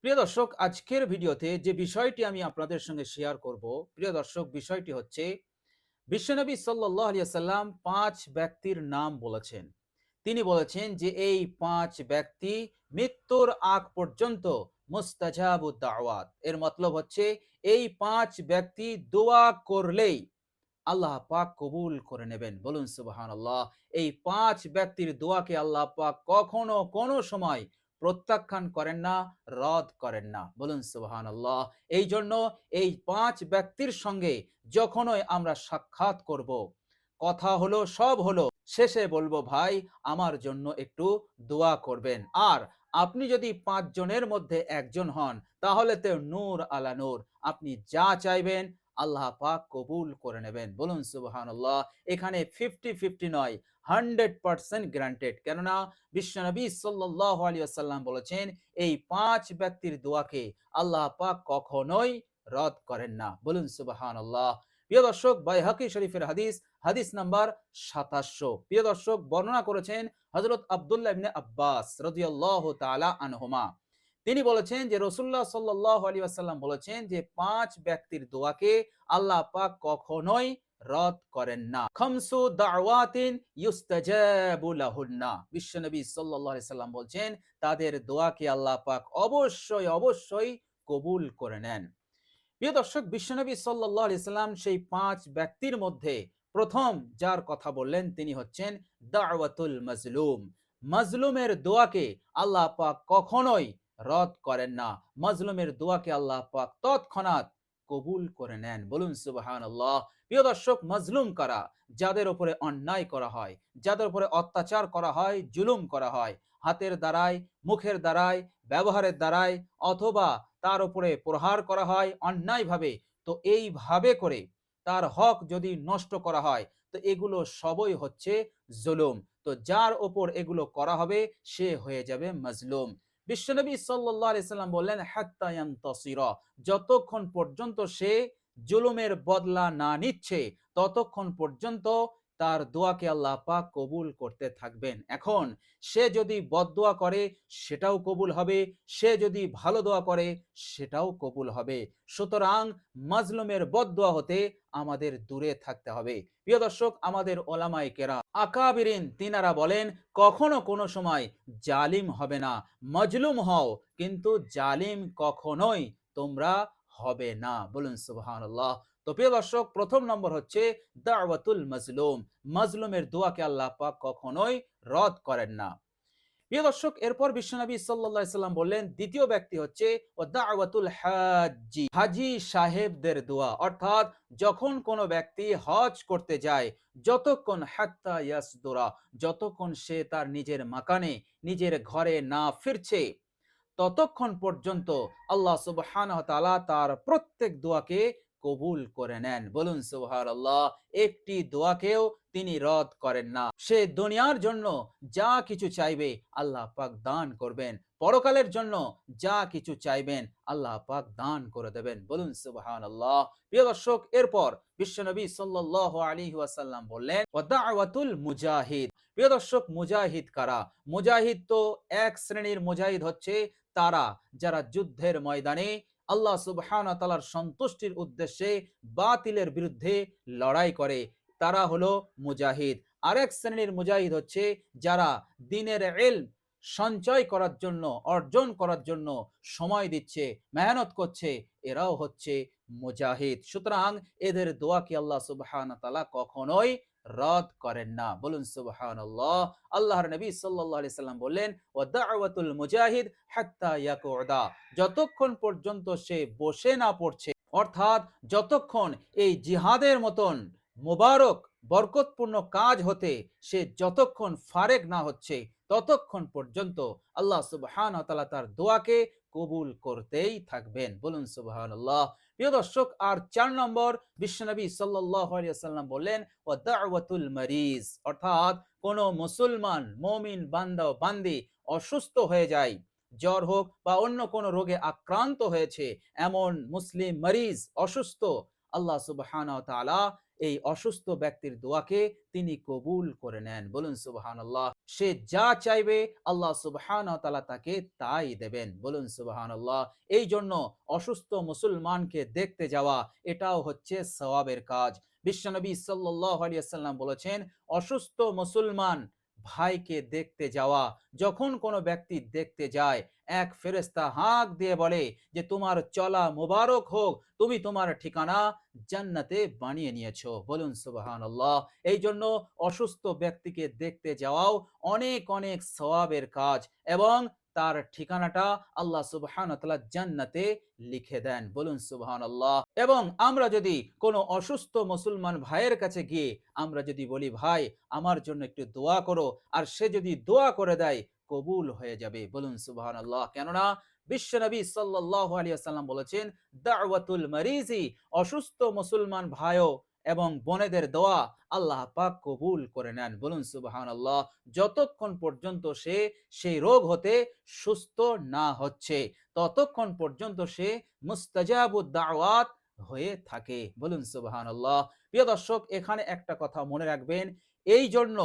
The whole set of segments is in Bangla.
প্রিয় দর্শক, আজকের ভিডিওতে যে বিষয়টি আমি আপনাদের সঙ্গে শেয়ার করব, প্রিয় দর্শক, বিষয়টি হচ্ছে বিশ্বনবী সাল্লাল্লাহু আলাইহি ওয়াসাল্লাম ৫ ব্যক্তির নাম বলেছেন। তিনি বলেছেন যে এই ৫ ব্যক্তি মৃত্যুর আগ পর্যন্ত মুস্তাজাবুদ দাওয়াত। এর মতলব হচ্ছে এই ৫ ব্যক্তি দোয়া করলেই আল্লাহ পাক কবুল করে নেবেন। বলুন সুবহানাল্লাহ। এই ৫ ব্যক্তির দোয়াকে আল্লাহ পাক কখনো কোনো সময় প্রত্যাখ্যান করেন না, রদ করেন না। বলুন সুবহানাল্লাহ। এই জন্য এই ৫ ব্যক্তির সঙ্গে যখনই আমরা সাক্ষাৎ করব, কথা হলো, সব হলো, শেষে বলবো ভাই আমার জন্য একটু দোয়া করবেন। আর আপনি যদি ৫ জনের মধ্যে একজন হন তাহলে তো নূর আলা নূর। আপনি যা চাইবেন আল্লাহ পাক কবুল করে নেবেন। বলুন সুবহানাল্লাহ। এখানে 50-50 নয়, 100% গ্রান্টেড। কেননা বিশ্বনবী সাল্লাল্লাহু আলাইহি ওয়াসাল্লাম বলেছেন এই ৫ ব্যক্তির দোয়াকে আল্লাহ পাক কখনোই রদ করেন না। বলুন সুবহানাল্লাহ। প্রিয় দর্শক, বাইহাকী শরীফের হাদিস, হাদিস নাম্বার ২৭০০। প্রিয় দর্শক, বর্ণনা করেছেন হযরত আব্দুল্লাহ ইবনে আব্বাস রাদিয়াল্লাহু তাআলা আনহুমা। তিনি বলেছেন যে রাসূলুল্লাহ সাল্লাল্লাহু আলাইহি ওয়াসাল্লাম বলেছেন যে ৫ ব্যক্তির দোয়াকে আল্লাহ পাক কখনোই রদ করেন না। খামসু দাওয়াতিন ইউস্তাজাবু লাহুন্না। বিশ্বনবী সাল্লাল্লাহু আলাইহি সাল্লাম বলছেন তাদের দোয়াকে আল্লাহ পাক অবশ্যই অবশ্যই কবুল করে নেন। প্রিয় দর্শক, বিশ্বনবী সাল্লাল্লাহু আলাইহি সাল্লাম সেই ৫ ব্যক্তির মধ্যে প্রথম যার কথা বললেন তিনি হচ্ছেন দাওয়াতুল মাজলুম। মাজলুমের দোয়াকে আল্লাহ পাক কখনোই রদ করেন না। মাজলুমের দোয়াকে আল্লাহ পাক তৎক্ষণাৎ কবুল করে নেন। বলুন সুবহানাল্লাহ। প্রিয় দর্শক, মাজলুম কারা? যাদের উপরে অন্যায় করা হয়, যাদের উপরে অত্যাচার করা হয়, জুলুম করা হয়, হাতের দ্বারায়, মুখের দ্বারায়, ব্যবহারের দ্বারায়, অথবা তার উপরে প্রহার করা হয় অন্যায়ভাবে। তো এইভাবে করে তার হক যদি নষ্ট করা হয় তো এগুলো সবই হচ্ছে জুলুম। তো যার ওপর এগুলো করা হবে সে হয়ে যাবে মাজলুম। বিশ্বনবী সাল্লাল্লাহু আলাইহি সাল্লাম বললেন হাত্তা ইয়ানতাসিরা, যতক্ষণ পর্যন্ত সে জুলুমের বদলা না নিচ্ছে ততক্ষণ পর্যন্ত তার দোয়াকে আল্লাহ পাক কবুল করতে থাকবেন। এখন সে যদি বদদোয়া করে সেটাও কবুল হবে, সে যদি ভালো দোয়া করে সেটাও কবুল হবে। সুতরাং মাজলুমের বদদোয়া হতে আমাদের দূরে থাকতে হবে। প্রিয় দর্শক, আমাদের ওলামায়ে কেরাম আকাবিরিন তিনারা বলেন কখনো কোনো সময় জালিম হবে না, মাজলুম হও কিন্তু জালিম কখনোই তোমরা হবে না। বলুন সুবহানাল্লাহ। তো প্রিয় দর্শক, প্রথম নম্বর হচ্ছে দাওয়াতুল মাজলুম। মাজলুমের দোয়াকে আল্লাহ পাক কখনোই রদ করেন না। প্রিয় দর্শক, এরপর বিশ্বনবী সাল্লাল্লাহু আলাইহি সাল্লাম বললেন দ্বিতীয় ব্যক্তি হচ্ছে ও দাওয়াতুল হাজ্জি, হাজী সাহেবদের দোয়া। অর্থাৎ যখন কোনো ব্যক্তি হজ করতে যায়, যতক্ষণ হাত্তা ইয়াসদুরা, যতক্ষণ সে তার নিজের মাকানে, নিজের ঘরে না ফিরছে ততক্ষণ পর্যন্ত আল্লাহ সুবহানাহু ওয়া তাআলা তার প্রত্যেক দোয়াকে কবুল করে নেন। বলুন সুবহানাল্লাহ। একটি দোয়াকেও তিনি রদ করেন না। সে দুনিয়ার জন্য যা কিছু চাইবে আল্লাহ পাক দান করবেন, পরকালের জন্য যা কিছু চাইবেন আল্লাহ পাক দান করে দেবেন। বলুন সুবহানাল্লাহ। প্রিয় দর্শক, এরপর বিশ্বনবী সাল্লাল্লাহু আলাইহি ওয়াসাল্লাম বললেন ওয়া দাওয়াতুল মুজাহিদ। প্রিয় দর্শক, মুজাহিদ কারা? মুজাহিদ তো এক শ্রেণীর মুজাহিদ হচ্ছে তারা যারা যুদ্ধের ময়দানে আল্লাহ সুবহানাহু ওয়া তাআলার সন্তুষ্টির উদ্দেশ্যে বাতিলের বিরুদ্ধে লড়াই করে, তারা হলো মুজাহিদ। আরেক শ্রেণীর মুজাহিদ হচ্ছে যারা দ্বীনের ইলম সঞ্চয় করার জন্য, অর্জন করার জন্য সময় দিচ্ছে, মেহনত করছে, এরাও হচ্ছে মুজাহিদ। সুতরাং এদের দোয়াকে আল্লাহ সুবহানাহু ওয়া তাআলা কখনোই রদ করেন না। বলুন সুবহানাল্লাহ। আল্লাহর নবী সাল্লাল্লাহু আলাইহি সাল্লাম বললেন ওয়া দাওয়াতুল মুজাহিদ হাত্তা ইয়াকুদা, যতক্ষণ পর্যন্ত সে বসে না পড়ছে, অর্থাৎ যতক্ষণ এই জিহাদের মতন মোবারক বরকতপূর্ণ কাজ হতে সে যতক্ষণ ফারেক না হচ্ছে ততক্ষণ পর্যন্ত আল্লাহ সুবহানাহু ওয়া তাআলা তার দোয়াকে কবুল করতেই থাকবেন। বলুন সুবহানাল্লাহ। প্রিয় দর্শক, আর ৪ নম্বর বিশ্বনবী সাল্লাল্লাহু আলাইহি ওয়াসাল্লাম বললেন ওয়া দাওয়াতুল মারিজ, অর্থাৎ কোন মুসলমান মুমিন বান্দা ও বান্দি অসুস্থ হয়ে যায়, জ্বর হোক বা অন্য কোন রোগে আক্রান্ত হয়েছে, এমন মুসলিম মরিজ অসুস্থ, আল্লাহ সুবহানাহু ওয়া তাআলা এই অসুস্থ ব্যক্তির দোয়াকে তিনি কবুল করে নেন। বলুন সুবহানাল্লাহ। সে যা চাইবে আল্লাহ সুবহানাহু ওয়া তাআলা তাকে তাই দেবেন। বলুন সুবহানাল্লাহ। এই জন্য অসুস্থ মুসলমানকে দেখতে যাওয়া এটাও হচ্ছে সওয়াবের কাজ। বিশ্বনবী সাল্লাল্লাহু আলাইহি ওয়াসাল্লাম বলেছেন, অসুস্থ মুসলমান ভাইকে দেখতে যাওয়া। যখন কোনো ব্যক্তি দেখতে যায়, এক ফেরেশতা হাঁক দিয়ে বলে যে তোমার চলা মুবারক হোক, তুমি তোমার ঠিকানা জান্নাতে বানিয়ে নিয়েছো। বলুন সুবহানাল্লাহ। এই জন্য অসুস্থ ব্যক্তিকে দেখতে যাওয়াও অনেক অনেক সওয়াবের কাজ এবং তার ঠিকানাটা আল্লাহ সুবহানাহু ওয়া তাআলা জান্নাতে লিখে দেন। বলুন সুবহানাল্লাহ। এবং আমরা যদি কোনো অসুস্থ মুসলমান ভাইয়ের কাছে গিয়ে আমরা যদি বলি, ভাই আমার জন্য একটু দোয়া করো, আর সে যদি দোয়া করে দেয়, কবুল হয়ে যাবে। বলুন সুবহানাল্লাহ। কেননা বিশ্বনবী সাল্লাল্লাহু আলাইহি ওয়াসাল্লাম বলেছেন, দাওয়াতুল মারিজি, অসুস্থ মুসলমান ভাইও এবং বোনেদের দোয়া আল্লাহ পাক কবুল করে নেন। বলুন সুবহানাল্লাহ। যতক্ষণ পর্যন্ত সে সেই রোগ হতে সুস্থ না হচ্ছে, ততক্ষণ পর্যন্ত সে মুস্তাজাবুদ দাওয়াত হয়ে থাকে। বলুন সুবহানাল্লাহ। প্রিয় দর্শক, এখানে একটা কথা মনে রাখবেন, এই জন্য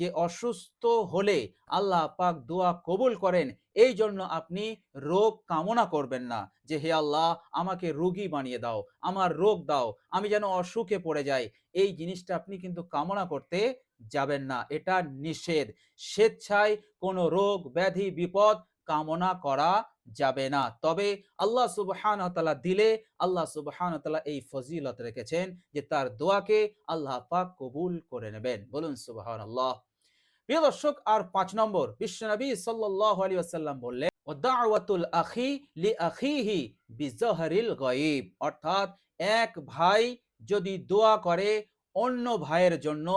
যে অসুস্থ হলে আল্লাহ পাক দোয়া কবুল করেন, এই জন্য আপনি রোগ কামনা করবেন না যে হে আল্লাহ আমাকে রোগী বানিয়ে দাও, আমার রোগ দাও, আমি যেন অসুখে পড়ে যাই। এই জিনিসটা আপনি কিন্তু কামনা করতে যাবেন না, এটা নিষেধ। স্বেচ্ছায় কোনো রোগ ব্যাধি বিপদ কামনা করা যাবে না। তবে আল্লাহ সুবহানাহু ওয়া তাআলা দিলে আল্লাহ সুবহানাহু ওয়া তাআলা এই ফজিলত রেখেছেন যে তার দোয়াকে আল্লাহ পাক কবুল করে নেবেন। বলুন সুবহানাল্লাহ। প্রিয় দর্শক, আর ৫ নম্বর, বিশ্বনবী সাল্লাল্লাহু আলাইহি ওয়াসাল্লাম বললেন, ওয়া দাওয়াতুল আখি লি আখিহি বিজহরিল গায়ব। অর্থাৎ এক ভাই যদি দোয়া করে অন্য ভাইয়ের জন্য,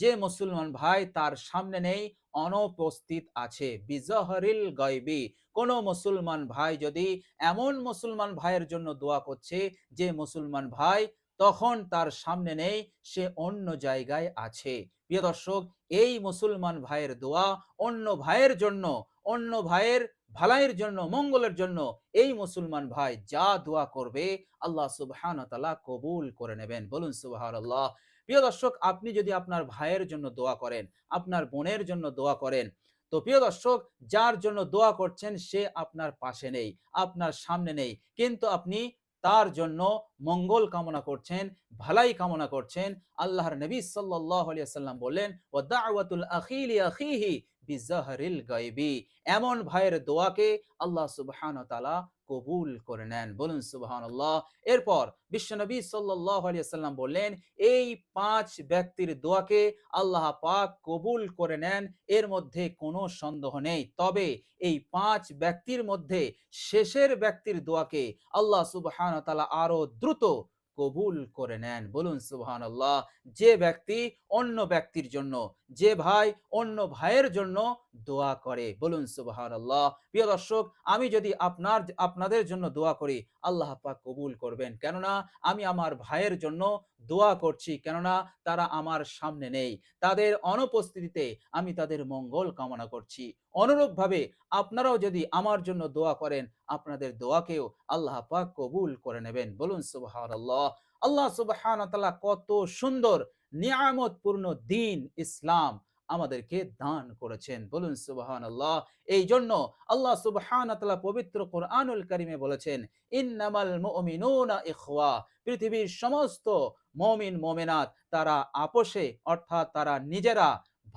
যে মুসলমান ভাই তার সামনে নেই, অনুপস্থিত আছে, বিজহরিল গায়বি, কোন মুসলমান ভাই যদি এমন মুসলমান ভাইয়ের জন্য দোয়া করছে যে মুসলমান ভাই তখন তার সামনে নেই, সে অন্য জায়গায় আছে, প্রিয় দর্শক, এই মুসলমান ভাইয়ের দোয়া অন্য ভাইয়ের জন্য, অন্য ভাইয়ের ভালাইয়ের জন্য, মঙ্গলের জন্য এই মুসলমান ভাই যা দোয়া করবে আল্লাহ সুবহানাহু ওয়া তাআলা কবুল করে নেবেন। বলুন সুবহানাল্লাহ। প্রিয় দর্শক, আপনি যদি আপনার ভাইয়ের জন্য দোয়া করেন, আপনার বোনের জন্য দোয়া করেন, তো প্রিয় দর্শক, যার জন্য দোয়া করছেন সে আপনার পাশে নেই, আপনার সামনে নেই, কিন্তু আপনি তার জন্য মঙ্গল কামনা করছেন, ভালাই কামনা করছেন। আল্লাহর নবী সাল্লাল্লাহু আলাইহি ওয়াসাল্লাম বললেন, ওয়া দাওয়াতুল আখি লি আখিহি বিজহরিল গায়বি, এমন ভাইয়ের দোয়াকে আল্লাহ সুবহানাহু ওয়া তাআলা কবুল করে নেন। বলুন সুবহানাল্লাহ। এরপর বিশ্বনবী সাল্লাল্লাহু আলাইহি ওয়াসাল্লাম বললেন, এই ৫ ব্যক্তির দোয়াকে আল্লাহ পাক কবুল করে নেন, এর মধ্যে কোনো সন্দেহ নেই। তবে এই ৫ ব্যক্তির মধ্যে শেষের ব্যক্তির দোয়াকে আল্লাহ সুবহানাহু ওয়া তাআলা আরো দ্রুত কবুল করে নেন। বলুন সুবহানাল্লাহ। যে ব্যক্তি অন্য ব্যক্তির জন্য, যে ভাই অন্য ভাইয়ের জন্য দোয়া করে, বলুন সুবহানাল্লাহ। প্রিয় দর্শক, আমি যদি আপনাদের জন্য দোয়া করি, আল্লাহ পাক কবুল করবেন, কেননা আমি আমার ভাইয়ের জন্য দোয়া করছি, কেননা তারা আমার সামনে নেই, তাদের অনুপস্থিতিতে আমি তাদের মঙ্গল কামনা করছি। অনুরূপভাবে আপনারাও যদি আমার জন্য দোয়া করেন, আপনাদের দোয়াকেও আল্লাহ পাক কবুল করে নেবেন। বলুন সুবহানাল্লাহ। আল্লাহ সুবহানাহু ওয়া তাআলা কত সুন্দর নিয়ামতপূর্ণ দ্বীন ইসলাম আমাদেরকে দান করেছেন। বলুন সুবহানাল্লাহ। এই জন্য আল্লাহ সুবহানাহু ওয়া তাআলা পবিত্র কোরআনুল কারীমে বলেছেন, ইন্নামাল মুমিনুনা ইখওয়া, পৃথিবীর সমস্ত মুমিন মুমিনাত তারা আপোষে, অর্থাৎ তারা নিজেরা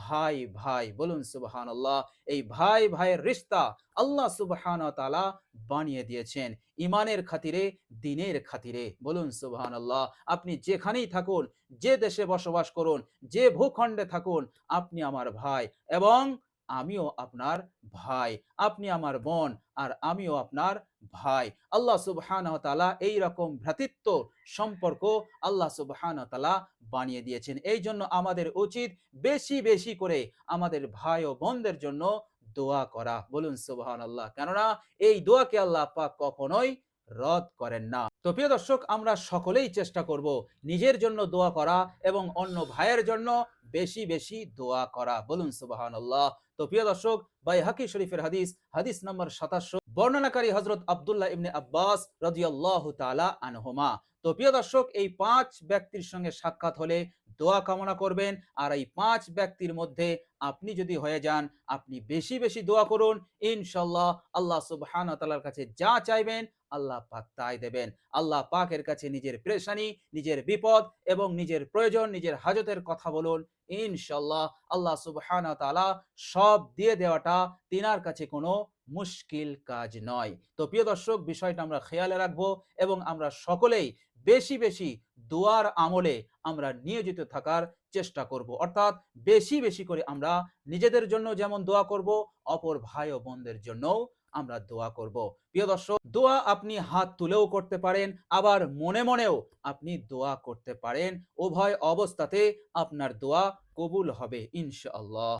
ভাই ভাই। বলুন সুবহানাল্লাহ। এই ভাই ভাইয়ের রিশতা আল্লাহ সুবহানাহু ওয়া তাআলা বানিয়ে দিয়েছেন ইমানের খাতিরে, দ্বীনের খাতিরে। বলুন সুবহানাল্লাহ। আপনি যেখানেই থাকুন, যে দেশে বসবাস করুন, যে ভূখণ্ডে থাকুন, আপনি আমার ভাই এবং আমিও আপনার ভাই, আপনি আমার বোন আর আমিও আপনার ভাই। আল্লাহ সুবহানাহু ওয়া তাআলা এই রকম ভ্রাতৃত্ব সম্পর্ক আল্লাহ সুবহানাহু ওয়া তাআলা বানিয়ে দিয়েছেন। এই জন্য আমাদের উচিত বেশি বেশি করে আমাদের ভাই ও বোনদের জন্য দোয়া করা। বলুন সুবহানাল্লাহ। কেননা এই দোয়াকে আল্লাহ পাক কখনোই রদ করেন না। তো প্রিয় দর্শক, আমরা সকলেই চেষ্টা করব নিজের জন্য দোয়া করা এবং অন্য ভাইয়ের জন্য বেশি বেশি দোয়া করা। বলুন সুবহানাল্লাহ। তো প্রিয় দর্শক, বাইহাকি শরীফের হাদিস, হাদিস নাম্বার ২৭ বর্ণনাকারী হযরত আব্দুল্লাহ ইবনে আব্বাস রাদিয়াল্লাহু তাআলা আনহুমা। তো প্রিয় দর্শক, এই ৫ ব্যক্তির সঙ্গে সাক্ষাৎ হলে দোয়া কামনা করবেন। আর এই ৫ ব্যক্তির মধ্যে আপনি যদি হয়ে যান, আপনি বেশি বেশি দোয়া করুন। ইনশাআল্লাহ আল্লাহ সুবহানাহু ওয়া তাআলার কাছে যা চাইবেন আল্লাহ পাক তাই দেবেন। আল্লাহ পাকের কাছে নিজের পেরেশানি, নিজের বিপদ এবং নিজের প্রয়োজন, নিজের হাজতের কথা বলুন। ইনশাআল্লাহ আল্লাহ সুবহানাহু ওয়া তাআলা সব দিয়ে দেওয়াটা তিনার কাছে কোনো মুশকিল কাজ নয়। তো প্রিয় দর্শক, বিষয়টা আমরা খেয়ালে রাখবো এবং আমরা সকলেই বেশি বেশি দোয়ার আমলে আমরা নিয়োজিত থাকার চেষ্টা করব। অর্থাৎ বেশি বেশি করে আমরা নিজেদের জন্য যেমন দোয়া করব, অপর ভাই ও বোনদের জন্যও আমরা দোয়া করব। প্রিয় দর্শক, দোয়া আপনি হাত তুলেও করতে পারেন, আবার মনে মনেও আপনি দোয়া করতে পারেন। উভয় অবস্থাতে আপনার দোয়া কবুল হবে ইনশাআল্লাহ।